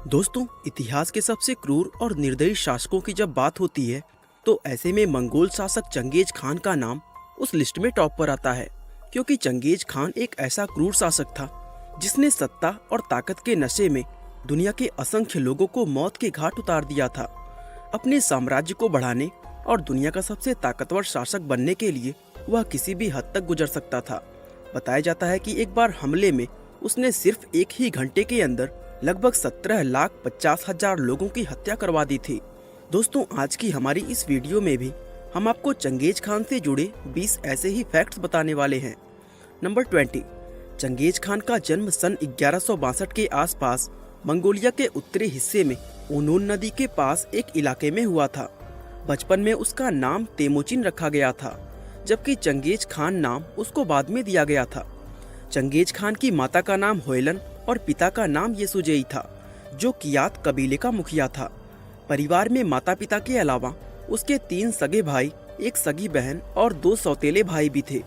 दोस्तों, इतिहास के सबसे क्रूर और निर्दयी शासकों की जब बात होती है तो ऐसे में मंगोल शासक चंगेज खान का नाम उस लिस्ट में टॉप पर आता है। क्योंकि चंगेज खान एक ऐसा क्रूर शासक था जिसने सत्ता और ताकत के नशे में दुनिया के असंख्य लोगों को मौत के घाट उतार दिया था। अपने साम्राज्य को बढ़ाने और दुनिया का सबसे ताकतवर शासक बनने के लिए वह किसी भी हद तक गुजर सकता था। बताया जाता है कि एक बार हमले में उसने सिर्फ एक ही घंटे के अंदर लगभग 17,50,000 लोगों की हत्या करवा दी थी। दोस्तों, आज की हमारी इस वीडियो में भी हम आपको चंगेज खान से जुड़े 20 ऐसे ही फैक्ट्स बताने वाले हैं। नंबर 20, चंगेज खान का जन्म सन 1162 के आसपास मंगोलिया के उत्तरी हिस्से में ओनोन नदी के पास एक इलाके में हुआ था। बचपन में उसका नाम तेमुचिन रखा गया था, जबकि चंगेज खान नाम उसको बाद में दिया गया था। चंगेज खान की माता का नाम होयलन और पिता का नाम येसुजेई था, जो कियात कबीले का मुखिया था। परिवार में माता पिता के अलावा उसके 3 सगे भाई, एक सगी बहन और 2 सौतेले भाई भी थे।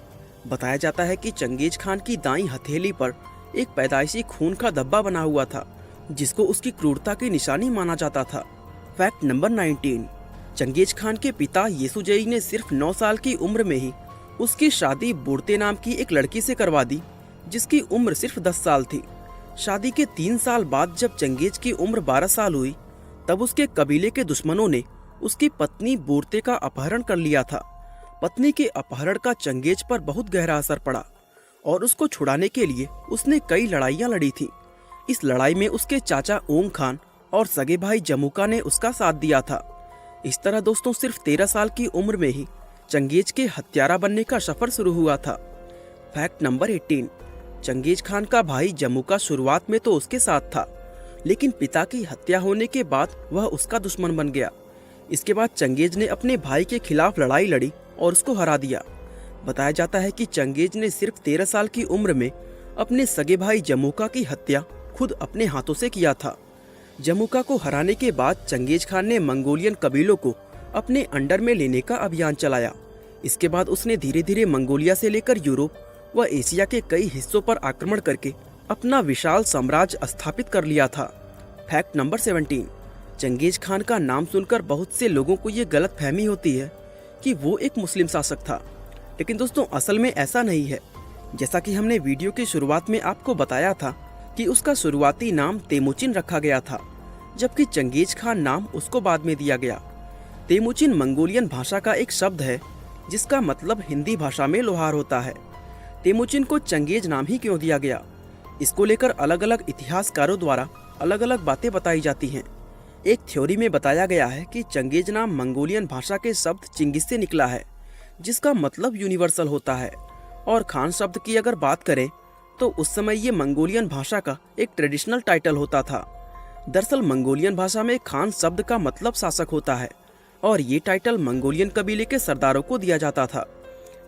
बताया जाता है कि चंगेज खान की दाईं हथेली पर एक पैदाइशी खून का धब्बा बना हुआ था, जिसको उसकी क्रूरता की निशानी माना जाता था। फैक्ट नंबर 19, चंगेज खान के पिता येसुजेई ने सिर्फ 9 साल की उम्र में ही उसकी शादी बुर्ते नाम की एक लड़की से करवा दी, जिसकी उम्र सिर्फ 10 साल थी। शादी के 3 साल बाद जब चंगेज की उम्र 12 साल हुई, तब उसके कबीले के दुश्मनों ने उसकी पत्नी बुर्ते का अपहरण कर लिया था। पत्नी के अपहरण का चंगेज पर बहुत गहरा असर पड़ा और उसको छुड़ाने के लिए उसने कई लड़ाइयाँ लड़ी थी। इस लड़ाई में उसके चाचा ओंग खान और सगे भाई जमुका ने उसका साथ दिया था। इस तरह दोस्तों, सिर्फ 13 साल की उम्र में ही चंगेज के हत्यारा बनने का सफर शुरू हुआ था। फैक्ट नंबर 18, चंगेज खान का भाई जमुका शुरुआत में तो उसके साथ था, लेकिन पिता की हत्या होने के बाद वह उसका दुश्मन बन गया। इसके बाद चंगेज ने अपने भाई के खिलाफ लड़ाई लड़ी और उसको हरा दिया। बताया जाता है कि चंगेज ने सिर्फ 13 साल की उम्र में अपने सगे भाई जमुका की हत्या खुद अपने हाथों से किया था। जमुका को हराने के बाद चंगेज खान ने मंगोलियन कबीलों को अपने अंडर में लेने का अभियान चलाया। इसके बाद उसने धीरे धीरे मंगोलिया से लेकर यूरोप व एशिया के कई हिस्सों पर आक्रमण करके अपना विशाल साम्राज्य स्थापित कर लिया था। फैक्ट नंबर 17, चंगेज खान का नाम सुनकर बहुत से लोगों को ये गलत फहमी होती है कि वो एक मुस्लिम शासक था, लेकिन दोस्तों असल में ऐसा नहीं है। जैसा कि हमने वीडियो की शुरुआत में आपको बताया था कि उसका शुरुआती नाम तेमुचिन रखा गया था, जबकि चंगेज खान नाम उसको बाद में दिया गया। तेमुचिन मंगोलियन भाषा का एक शब्द है जिसका मतलब हिंदी भाषा में लोहार होता है। तेमुचिन को चंगेज नाम ही क्यों दिया गया, इसको लेकर अलग अलग इतिहासकारों द्वारा अलग अलग बातें बताई जाती हैं। एक थ्योरी में बताया गया है कि चंगेज नाम मंगोलियन भाषा के शब्द चिंगिस से निकला है, जिसका मतलब यूनिवर्सल होता है। और खान शब्द की अगर बात करें तो उस समय ये मंगोलियन भाषा का एक ट्रेडिशनल टाइटल होता था। दरअसल मंगोलियन भाषा में खान शब्द का मतलब शासक होता है और ये टाइटल मंगोलियन कबीले के सरदारों को दिया जाता था।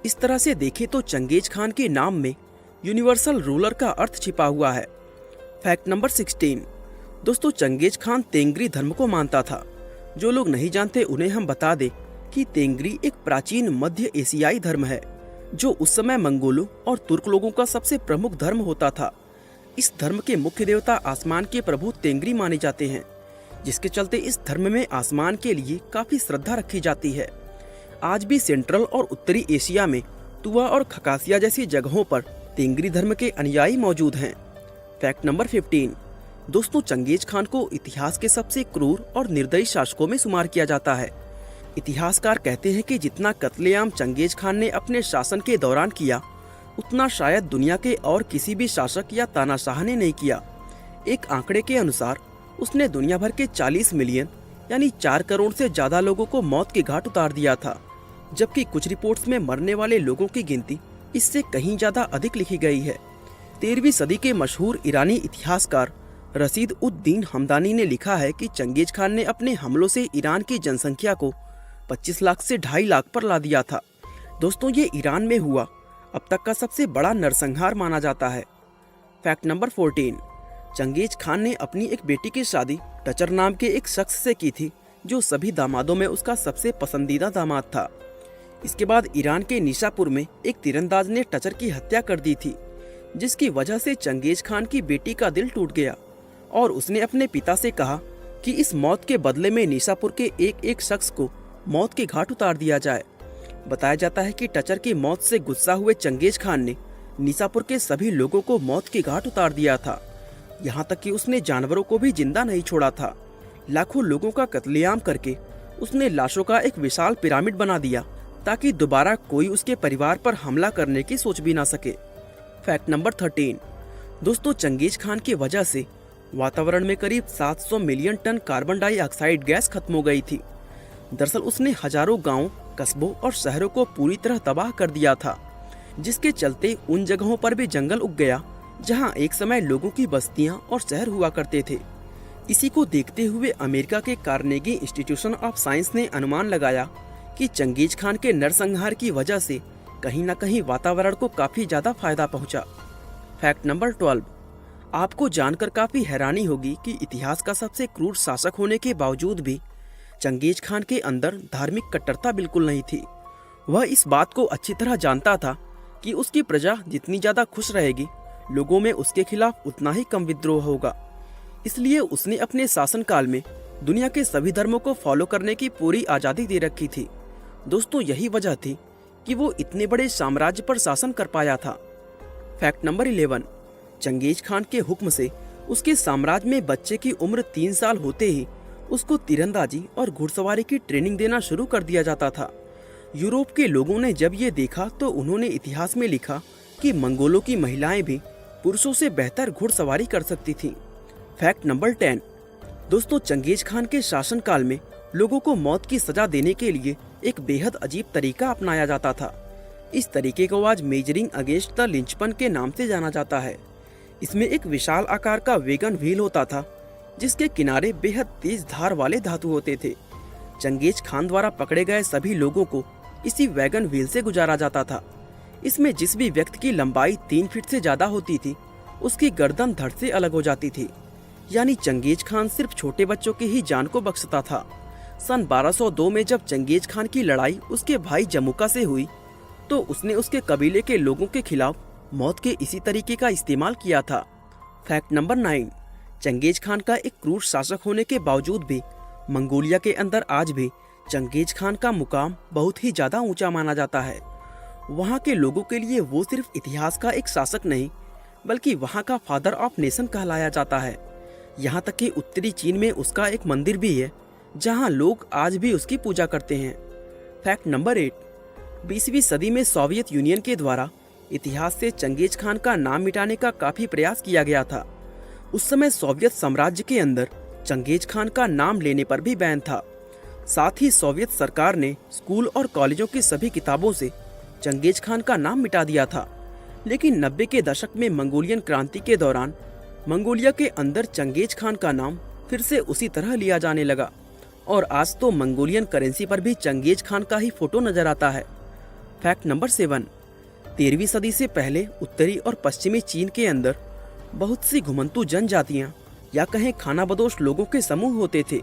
इस तरह से देखें तो चंगेज खान के नाम में यूनिवर्सल रूलर का अर्थ छिपा हुआ है। फैक्ट नंबर 16, दोस्तों चंगेज खान तेंगरी धर्म को मानता था। जो लोग नहीं जानते उन्हें हम बता दें कि तेंगरी एक प्राचीन मध्य एशियाई धर्म है, जो उस समय मंगोलों और तुर्क लोगों का सबसे प्रमुख धर्म होता था। इस धर्म के मुख्य देवता आसमान के प्रभु तेंगरी माने जाते हैं, जिसके चलते इस धर्म में आसमान के लिए काफी श्रद्धा रखी जाती है। आज भी सेंट्रल और उत्तरी एशिया में तुवा और खकासिया जैसी जगहों पर तेंगरी धर्म के अनुयायी मौजूद हैं। फैक्ट नंबर 15, दोस्तों चंगेज खान को इतिहास के सबसे क्रूर और निर्दयी शासकों में शुमार किया जाता है। इतिहासकार कहते हैं कि जितना कत्लेआम चंगेज खान ने अपने शासन के दौरान किया, उतना शायद दुनिया के और किसी भी शासक या तानाशाह ने नहीं किया। एक आंकड़े के अनुसार उसने दुनिया भर के 40 मिलियन यानी 4 करोड़ से ज्यादा लोगों को मौत के घाट उतार दिया था, जबकि कुछ रिपोर्ट्स में मरने वाले लोगों की गिनती इससे कहीं ज्यादा अधिक लिखी गई है। 13वीं सदी के मशहूर ईरानी इतिहासकार रशीद उद दीन हमदानी ने लिखा है कि चंगेज खान ने अपने हमलों से ईरान की जनसंख्या को 25 लाख से 2.5 लाख पर ला दिया था। दोस्तों ये ईरान में हुआ अब तक का सबसे बड़ा नरसंहार माना जाता है। फैक्ट नंबर 14, चंगेज खान ने अपनी एक बेटी की शादी टचर नाम के एक शख्स से की थी, जो सभी दामादों में उसका सबसे पसंदीदा दामाद था। इसके बाद ईरान के निशापुर में एक तीरंदाज ने टचर की हत्या कर दी थी, जिसकी वजह से चंगेज खान की बेटी का दिल टूट गया और उसने अपने पिता से कहा कि इस मौत के बदले में निशापुर के एक एक शख्स को मौत के घाट उतार दिया जाए। बताया जाता है कि टचर की मौत से गुस्सा हुए चंगेज खान ने निशापुर के सभी लोगों को मौत के घाट उतार दिया था। यहाँ तक कि उसने जानवरों को भी जिंदा नहीं छोड़ा था। लाखों लोगों का कत्लेआम करके उसने लाशों का एक विशाल पिरामिड बना दिया ताकि दोबारा कोई उसके परिवार पर हमला करने की सोच भी ना सके। Fact number 13। दोस्तों, चंगेज खान की वजह से वातावरण में करीब 700 million tonne carbon dioxide gas खत्म हो गई थी। दरअसल उसने हजारों गांवों, कस्बों और शहरों को पूरी तरह तबाह कर दिया था, जिसके चलते उन जगहों पर भी जंगल उग गया जहां एक समय लोगों की बस्तियां और शहर हुआ करते थे। इसी को देखते हुए अमेरिका के कार्नेगी इंस्टीट्यूशन ऑफ साइंस ने अनुमान लगाया कि चंगेज खान के नरसंहार की वजह से कहीं न कहीं वातावरण को काफी ज्यादा फायदा पहुंचा। Fact number 12। आपको जानकर काफी हैरानी होगी कि इतिहास का सबसे क्रूर शासक होने के बावजूद भी चंगेज खान के अंदर धार्मिक कट्टरता बिल्कुल नहीं थी। वह इस बात को अच्छी तरह जानता था कि उसकी प्रजा जितनी ज्यादा खुश रहेगी, लोगों में उसके खिलाफ उतना ही कम विद्रोह होगा। इसलिए उसने अपने शासनकाल में दुनिया के सभी धर्मों को फॉलो करने की पूरी आजादी दे रखी थी। दोस्तों, यही वजह थी कि वो इतने बड़े साम्राज्य पर शासन कर पाया था। Fact number 11। चंगेज खान के हुक्म से उसके साम्राज्य में बच्चे की उम्र 3 साल होते ही उसको तीरंदाजी और घुड़सवारी की ट्रेनिंग देना शुरू कर दिया जाता था। यूरोप के लोगों ने जब ये देखा तो उन्होंने इतिहास में लिखा कि मंगोलों की महिलाएं भी पुरुषों से बेहतर घुड़सवारी कर सकती थीं। Fact number 10। दोस्तों, चंगेज खान के शासनकाल में लोगों को मौत की सजा देने के लिए एक बेहद अजीब तरीका अपनाया जाता था। इस तरीके को आज मेजरिंग अगेंस्ट द लिंचपन के नाम से जाना जाता है। इसमें एक विशाल आकार का वैगन व्हील होता था जिसके किनारे बेहद तेज धार वाले धातु होते थे। चंगेज खान द्वारा पकड़े गए सभी लोगों को इसी वैगन व्हील से गुजारा जाता था। इसमें जिस भी व्यक्ति की लंबाई 3 फीट से ज्यादा होती थी उसकी गर्दन धड़ से अलग हो जाती थी। यानी चंगेज खान सिर्फ छोटे बच्चों की ही जान को बख्शता था। सन 1202 में जब चंगेज खान की लड़ाई उसके भाई जमुका से हुई तो उसने उसके कबीले के लोगों के खिलाफ मौत के इसी तरीके का इस्तेमाल किया था। Fact number 9। चंगेज खान का एक क्रूर शासक होने के बावजूद भी मंगोलिया के अंदर आज भी चंगेज खान का मुकाम बहुत ही ज्यादा ऊंचा माना जाता है। वहाँ के लोगों के लिए वो सिर्फ इतिहास का एक शासक नहीं बल्कि वहाँ का फादर ऑफ नेशन कहलाया जाता है। यहाँ तक कि उत्तरी चीन में उसका एक मंदिर भी है जहाँ लोग आज भी उसकी पूजा करते हैं। Fact number 8। 20वीं सदी में सोवियत यूनियन के द्वारा इतिहास से चंगेज खान का नाम मिटाने का काफी प्रयास किया गया था। उस समय सोवियत साम्राज्य के अंदर चंगेज खान का नाम लेने पर भी बैन था। साथ ही सोवियत सरकार ने स्कूल और कॉलेजों की सभी किताबों से चंगेज खान का नाम मिटा दिया था। लेकिन 90 के दशक में मंगोलियन क्रांति के दौरान मंगोलिया के अंदर चंगेज खान का नाम फिर से उसी तरह लिया जाने लगा और आज तो मंगोलियन करेंसी पर भी चंगेज खान का ही फोटो नजर आता है। Fact number 7। 13वीं सदी से पहले उत्तरी और पश्चिमी चीन के अंदर बहुत सी घुमंतू जनजातियां या कहें खानाबदोश लोगों के समूह होते थे।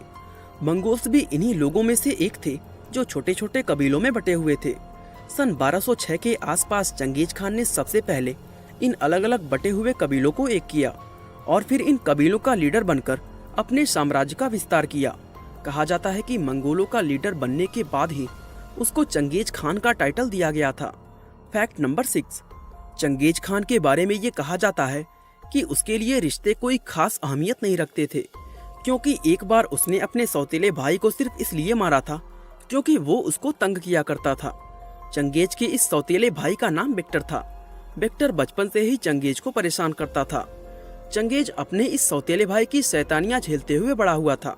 मंगोल्स भी इन्हीं लोगों में से एक थे जो छोटे छोटे कबीलों में बटे हुए थे। सन 1206 के आसपास चंगेज खान ने सबसे पहले इन अलग अलग बटे हुए कबीलों को एक किया और फिर इन कबीलों का लीडर बनकर अपने साम्राज्य का विस्तार किया। कहा जाता है कि मंगोलों का लीडर बनने के बाद ही उसको चंगेज खान का टाइटल दिया गया था। Fact number 6। चंगेज खान के बारे में ये कहा जाता है कि उसके लिए रिश्ते कोई खास अहमियत नहीं रखते थे, क्योंकि एक बार उसने अपने सौतेले भाई को सिर्फ इसलिए मारा था क्योंकि वो उसको तंग किया करता था। चंगेज के इस सौतेले भाई का नाम विक्टर था। विक्टर बचपन से ही चंगेज को परेशान करता था। चंगेज अपने इस सौतेले भाई की शैतानियां झेलते हुए बड़ा हुआ था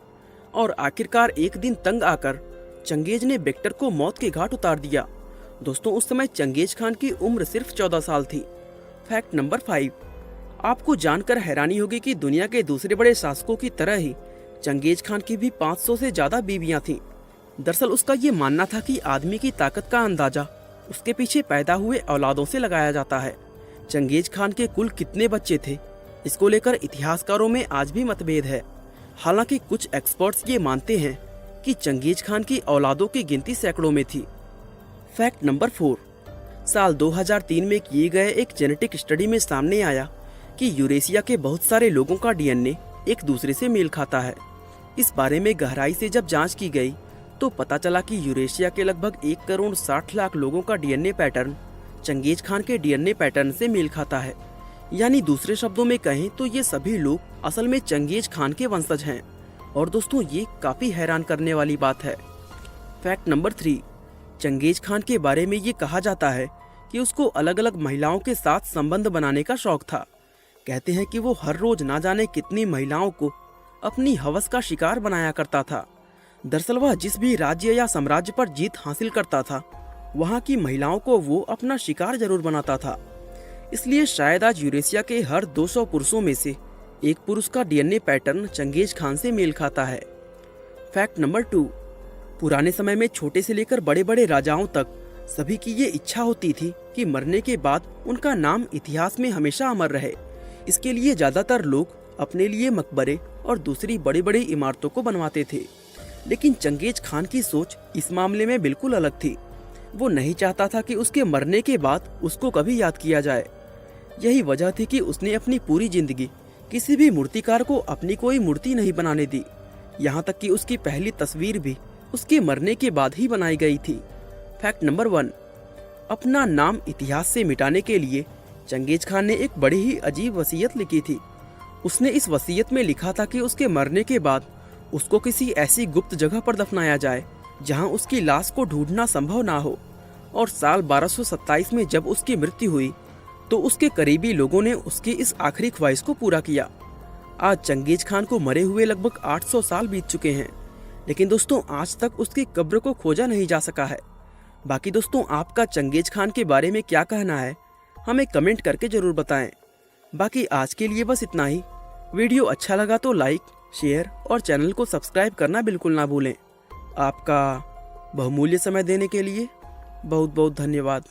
और आखिरकार एक दिन तंग आकर चंगेज ने विक्टर को मौत के घाट उतार दिया। दोस्तों, उस समय चंगेज खान की उम्र सिर्फ 14 साल थी। Fact number 5। आपको जानकर हैरानी होगी कि दुनिया के दूसरे बड़े शासकों की तरह ही चंगेज खान की भी 500 से ज्यादा बीवियां थीं। दरअसल उसका ये मानना था कि आदमी की ताकत का अंदाजा उसके पीछे पैदा हुए औलादों से लगाया जाता है। चंगेज खान के कुल कितने बच्चे थे, इसको लेकर इतिहासकारों में आज भी मतभेद है। हालांकि कुछ एक्सपर्ट्स ये मानते हैं कि चंगेज खान की औलादों की गिनती सैकड़ों में थी। Fact number 4। साल 2003 में किए गए एक जेनेटिक स्टडी में सामने आया कि यूरेशिया के बहुत सारे लोगों का डीएनए एक दूसरे से मेल खाता है। इस बारे में गहराई से जब जांच की गई तो पता चला कि यूरेशिया के लगभग 1 करोड़ 60 लाख लोगों का डीएनए पैटर्न चंगेज खान के डीएनए पैटर्न से मेल खाता है। यानी दूसरे शब्दों में कहें तो ये सभी लोग असल में चंगेज खान के वंशज हैं। और दोस्तों, ये काफी हैरान करने वाली बात है। फैक्ट नंबर 3, चंगेज खान के बारे में ये कहा जाता है कि उसको अलग अलग महिलाओं के साथ संबंध बनाने का शौक था। कहते हैं कि वो हर रोज ना जाने कितनी महिलाओं को अपनी हवस का शिकार बनाया करता था। दरअसल वह जिस भी राज्य या साम्राज्य पर जीत हासिल करता था, वहाँ की महिलाओं को वो अपना शिकार जरूर बनाता था। इसलिए शायद आज यूरेशिया के हर 200 पुरुषों में से एक पुरुष का डीएनए पैटर्न चंगेज खान से मेल खाता है। फैक्ट नंबर 2, पुराने समय में छोटे से लेकर बड़े बड़े राजाओं तक सभी की ये इच्छा होती थी कि मरने के बाद उनका नाम इतिहास में हमेशा अमर रहे। इसके लिए ज्यादातर लोग अपने लिए मकबरे और दूसरी बड़ी बड़ी इमारतों को बनवाते थे। लेकिन चंगेज खान की सोच इस मामले में बिल्कुल अलग थी। वो नहीं चाहता था कि उसके मरने के बाद उसको कभी याद किया जाए। यही वजह थी कि उसने अपनी पूरी जिंदगी किसी भी मूर्तिकार को अपनी कोई मूर्ति नहीं बनाने दी। यहाँ तक कि उसकी पहली तस्वीर भी उसके मरने के बाद ही बनाई गई थी। फैक्ट नंबर 1, अपना नाम इतिहास से मिटाने के लिए चंगेज खान ने एक बड़ी ही अजीब वसीयत लिखी थी। उसने इस वसीयत में लिखा था कि उसके मरने के बाद उसको किसी ऐसी गुप्त जगह पर दफनाया जाए जहां उसकी लाश को ढूंढना संभव ना हो। और साल 1227 में जब उसकी मृत्यु हुई तो उसके करीबी लोगों ने उसकी इस आखिरी ख्वाहिश को पूरा किया। आज चंगेज खान को मरे हुए लगभग 800 साल बीत चुके हैं, लेकिन दोस्तों आज तक उसकी कब्र को खोजा नहीं जा सका है। बाकी दोस्तों, आपका चंगेज खान के बारे में क्या कहना है, हमें कमेंट करके जरूर बताएं। बाकी आज के लिए बस इतना ही। वीडियो अच्छा लगा तो लाइक, शेयर और चैनल को सब्सक्राइब करना बिल्कुल ना भूलें। आपका बहुमूल्य समय देने के लिए बहुत बहुत धन्यवाद।